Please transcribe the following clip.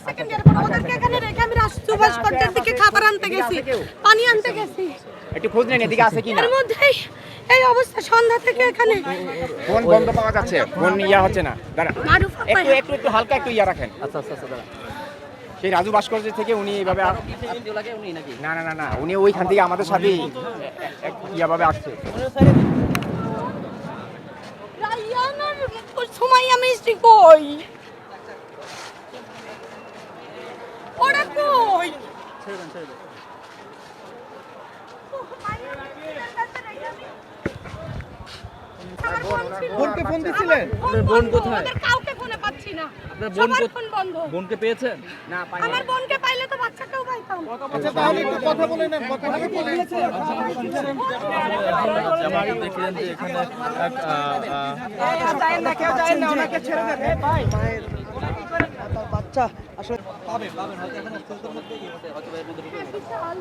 Second ইয়ারে পড়ে ওদেরকে এখানে রেখে আমি রাষ্ট্রীয় ভাস্কর্যের দিকে খাবার আনতে গেছি, পানি আনতে গেছি। একটু খোঁজ নেন এদিকে আছে কিনা। এর মধ্যেই এই অবস্থা, সন্ধ্যা থেকে এখানে ফোন বন্ধ পাওয়া যাচ্ছে, ফোন ইয়া হচ্ছে না। দাঁড়া মারুফ আপা একটু হালকা একটু ইয়া রাখেন। আচ্ছা আচ্ছা আচ্ছা দাঁড়া। সেই রাজু ভাস্কর্য থেকে উনি এইভাবে আত্মীয় লাগে উনি নাকি? না না না না, উনি ওইখান থেকে আমাদের সাথে ইয়াভাবে আসছে। রায়ানার সুমাইয়া মিষ্টি কই, ওরা কই? ছেড়ে দেন। বোনকে ফোন দিছিলেন? বোন কোথায়? ওদের কাউকে ফোনে পাচ্ছি না, আপনার বোন সবার ফোন বন্ধ। বোনকে পেয়েছেন? না পাই আমার বোনকে পাইলে তো বাচ্চাকেও পাইতাম। আচ্ছা তাহলে একটু কথা বলে নেন, কথা বলে দেখলেন যে এখানে বাচ্চা আসলে পাবেন হয়তো এখন মধ্যে বিশাল।